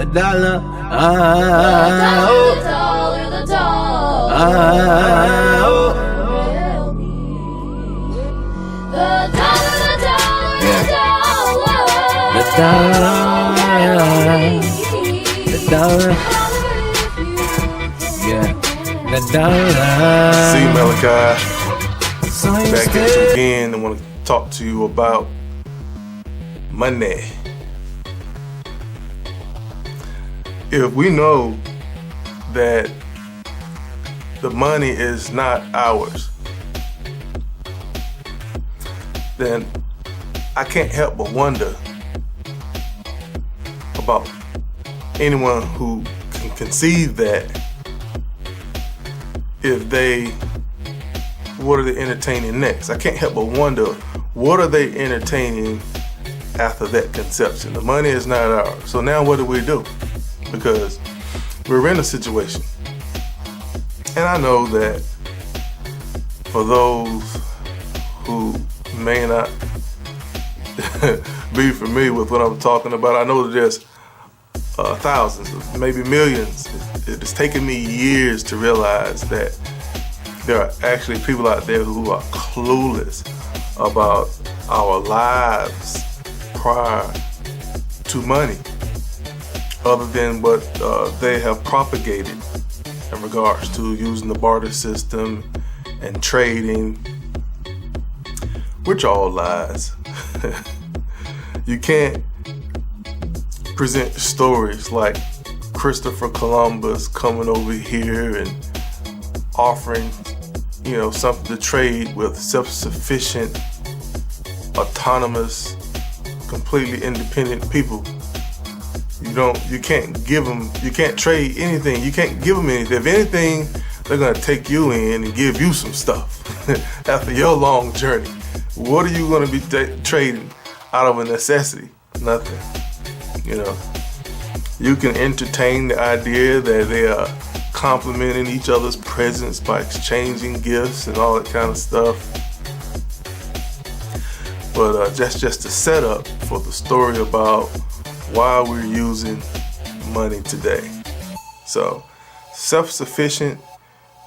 the dollar. The dollar. Yeah, the dollar. Zee Malachi, back at you again. I want to talk to you about money. If we know that the money is not ours, then I can't help but wonder about anyone who can conceive that. What are they entertaining next? I can't help but wonder, what are they entertaining after that conception? The money is not ours. So now what do? Because we're in a situation. And I know that for those who may not be familiar with what I'm talking about, I know that there's thousands, maybe millions. It's taken me years to realize that there are actually people out there who are clueless about our lives prior to money, other than what they have propagated in regards to using the barter system and trading, which are all lies. You can't present stories like Christopher Columbus coming over here and offering, something to trade with self-sufficient, autonomous, completely independent people. You can't trade anything. You can't give them anything. If anything, they're gonna take you in and give you some stuff after your long journey. What are you gonna be trading out of a necessity? Nothing. You can entertain the idea that they are complimenting each other's presence by exchanging gifts and all that kind of stuff. But that's just a setup for the story about why we're using money today. So, self-sufficient,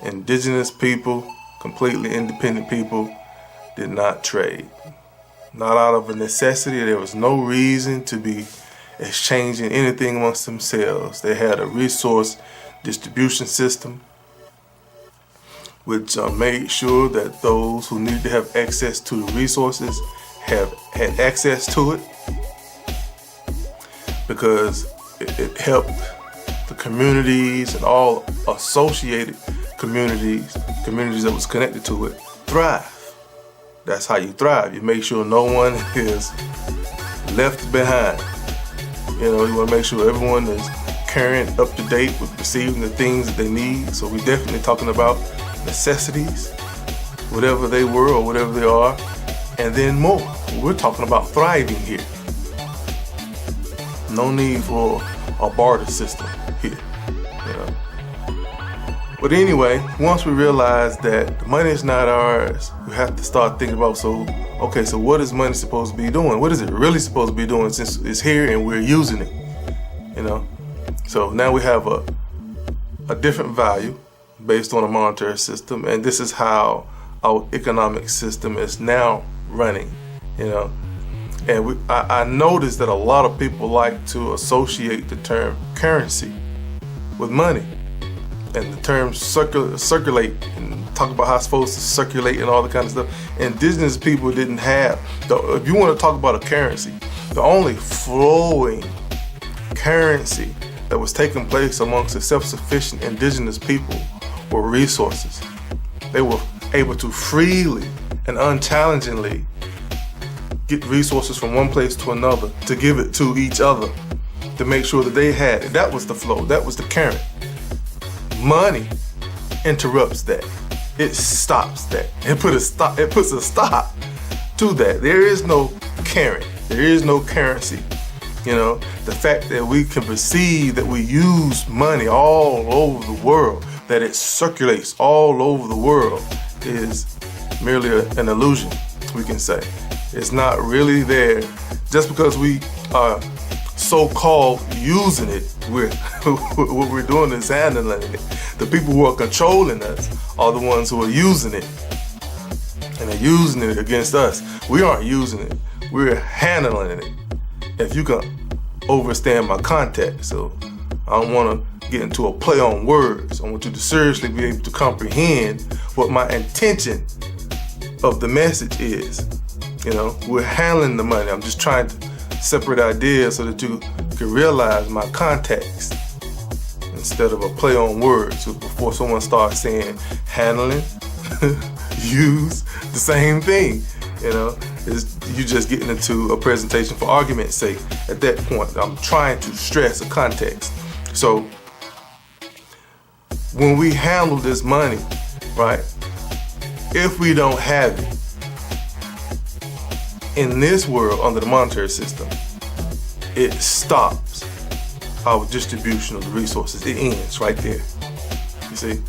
indigenous people, completely independent people did not trade. Not out of a necessity. There was no reason to be exchanging anything amongst themselves. They had a resource distribution system which made sure that those who needed to have access to the resources had access to it, because it helped the communities and all associated communities that was connected to it thrive. That's how you thrive. You make sure no one is left behind. You want to make sure everyone is current, up to date with receiving the things that they need. So we're definitely talking about necessities, whatever they were or whatever they are, and then more. We're talking about thriving here. No need for a barter system here. But anyway, once we realize that the money is not ours, we have to start thinking about, so what is money supposed to be doing? What is it really supposed to be doing since it's here and we're using it? So now we have a different value based on a monetary system, and this is how our economic system is now running. And I noticed that a lot of people like to associate the term currency with money, and the term circulate, and talk about how it's supposed to circulate and all that kind of stuff. Indigenous people didn't have, if you want to talk about a currency, the only flowing currency that was taking place amongst the self-sufficient indigenous people were resources. They were able to freely and unchallengingly get resources from one place to another, to give it to each other, to make sure that they had it. That was the flow. That was the current. Money interrupts that. It stops that. It puts a stop to that. There is no current. There is no currency. The fact that we can perceive that we use money all over the world, that it circulates all over the world, is merely an illusion, we can say. It's not really there. Just because we are so-called using it, what we're doing is handling it. The people who are controlling us are the ones who are using it. And they're using it against us. We aren't using it. We're handling it. If you can understand my context. So I don't want to get into a play on words. I want you to seriously be able to comprehend what my intention of the message is. You know, we're handling the money. I'm just trying to separate ideas so that you can realize my context instead of a play on words. So before someone starts saying handling, use, the same thing, you know, you just getting into a presentation for argument's sake. At that point, I'm trying to stress a context. So when we handle this money, right, if we don't have it in this world under the monetary system, it stops our distribution of the resources. It ends right there, you see?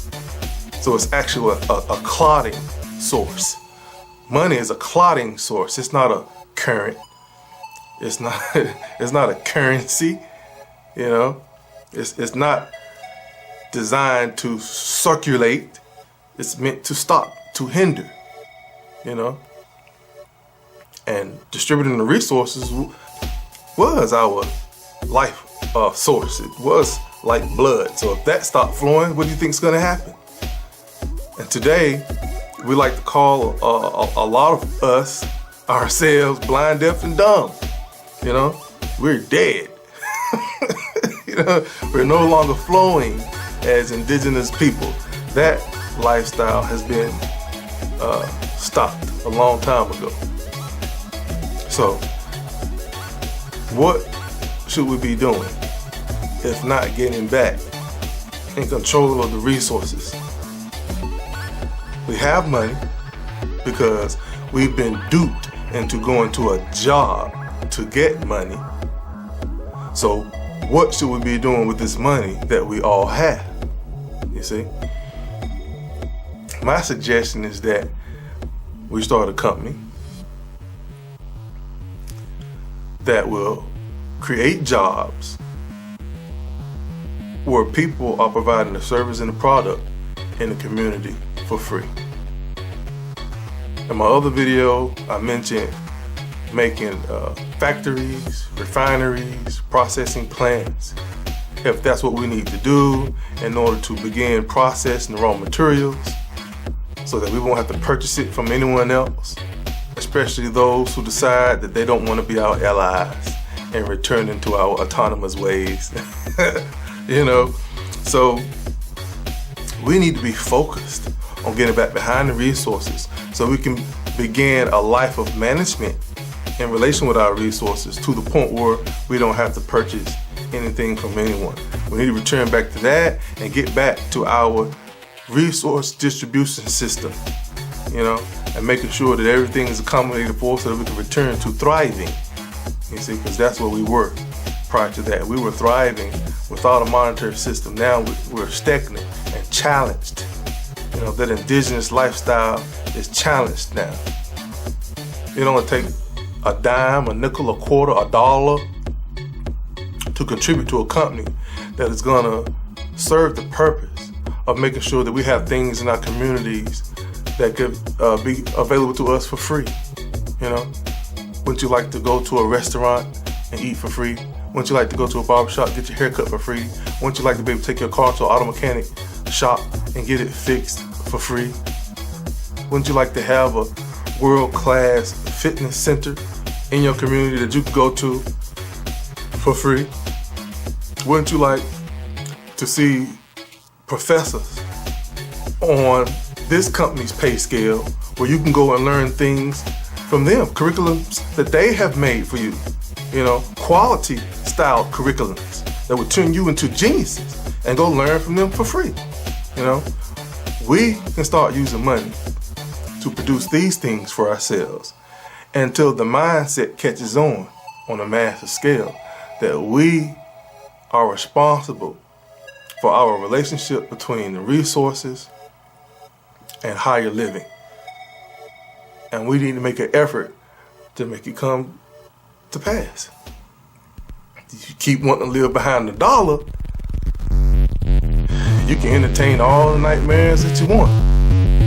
So it's actually a clotting source. Money is a clotting source. It's not a current. It's not a currency, you know? It's not designed to circulate. It's meant to stop, to hinder, you know? And distributing the resources was our life source. It was like blood. So if that stopped flowing, what do you think is going to happen? And today, we like to call a lot of us, ourselves, blind, deaf, and dumb. You know, we're dead. You know, we're no longer flowing as indigenous people. That lifestyle has been stopped a long time ago. So, what should we be doing if not getting back in control of the resources? We have money because we've been duped into going to a job to get money. So what should we be doing with this money that we all have? You see? My suggestion is that we start a company that will create jobs where people are providing the service and the product in the community for free. In my other video, I mentioned making factories, refineries, processing plants. If that's what we need to do in order to begin processing the raw materials so that we won't have to purchase it from anyone else, especially those who decide that they don't want to be our allies and return into our autonomous ways. You know, so we need to be focused on getting back behind the resources so we can begin a life of management in relation with our resources to the point where we don't have to purchase anything from anyone. We need to return back to that and get back to our resource distribution system, you know, and making sure that everything is accommodated for us so that we can return to thriving, you see, because that's where we were prior to that. We were thriving without a monetary system. Now we're stagnant and challenged. You know, that indigenous lifestyle is challenged now. It only takes a dime, a nickel, a quarter, a dollar to contribute to a company that is gonna serve the purpose of making sure that we have things in our communities that could be available to us for free. You know, wouldn't you like to go to a restaurant and eat for free? Wouldn't you like to go to a barbershop, get your hair cut for free? Wouldn't you like to be able to take your car to an auto mechanic shop and get it fixed for free? Wouldn't you like to have a world-class fitness center in your community that you could go to for free? Wouldn't you like to see professors on this company's pay scale where you can go and learn things from them, curriculums that they have made for you, you know, quality style curriculums that would turn you into geniuses, and go learn from them for free? You know, we can start using money to produce these things for ourselves until the mindset catches on a massive scale that we are responsible for our relationship between the resources and higher living. And we need to make an effort to make it come to pass. If you keep wanting to live behind the dollar, you can entertain all the nightmares that you want,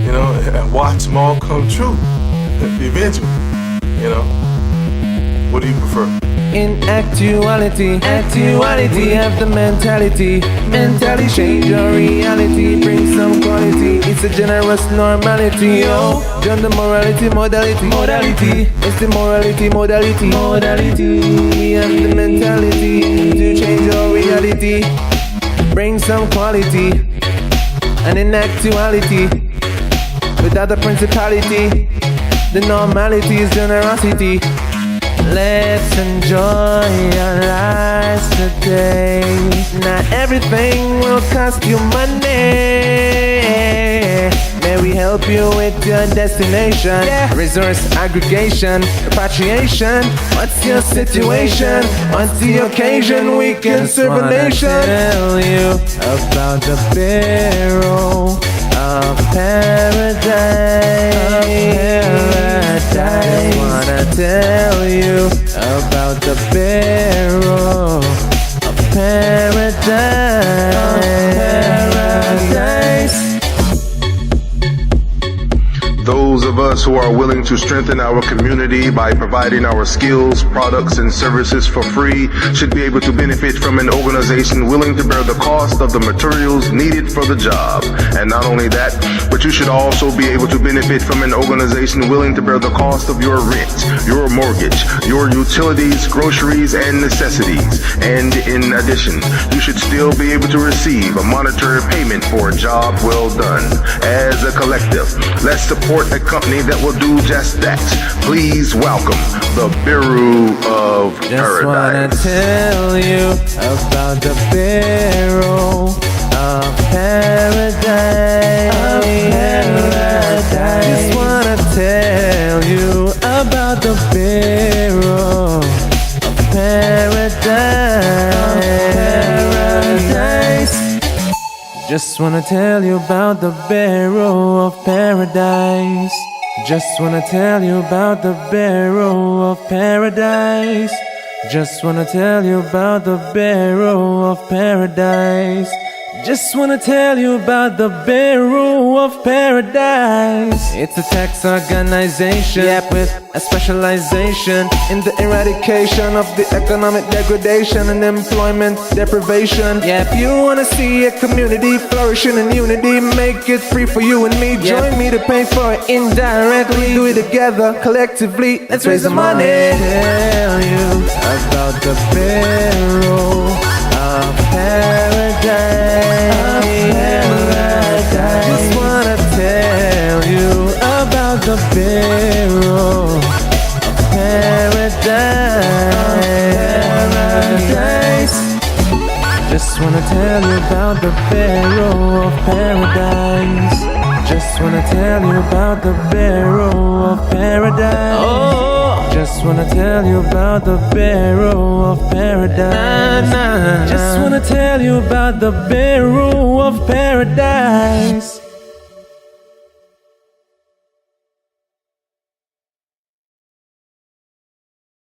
you know, and watch them all come true eventually, you know. What do you prefer? In actuality, we have the mentality. Change your reality, bring some quality. It's a generous normality, yo. Join the morality, modality. It's the morality, modality. We have the mentality to change your reality, bring some quality. And in actuality, without the principality, the normality is generosity. Let's enjoy our lives today. Not everything will cost you money. May we help you with your destination. Resource aggregation, repatriation. What's your situation? What's the occasion? We can serve a nation. Tell you about the Bureau of Paradise. I wanna tell you about the Bureau of Paradise. Those of us who are willing to strengthen our community by providing our skills, products, and services for free should be able to benefit from an organization willing to bear the cost of the materials needed for the job. And not only that, but you should also be able to benefit from an organization willing to bear the cost of your rent, your mortgage, your utilities, groceries, and necessities. And in addition, you should still be able to receive a monetary payment for a job well done. As a collective, let's support a company that will do just that. Please welcome the Bureau of Paradise. Just wanna tell you about the Bureau of Paradise. Just wanna tell you about the Bureau of Paradise. Just wanna tell you about the Bureau of Paradise. Just wanna tell you about the Bureau of Paradise. Just wanna tell you about the Bureau of Paradise. Just wanna tell you about the Bureau of Paradise. It's a tax organization, with a specialization in the eradication of the economic degradation and employment deprivation. If you wanna see a community flourishing in unity, make it free for you and me. Join me to pay for it indirectly. Do it together, collectively. Let's raise the money. Tell you about the Bureau of Paradise. Just wanna tell you about the Bureau of Paradise. Just wanna tell you about the Bureau of Paradise. Just wanna tell you about the Bureau of Paradise. Just wanna tell you about the Bureau of Paradise. Just wanna tell you about the Bureau of Paradise.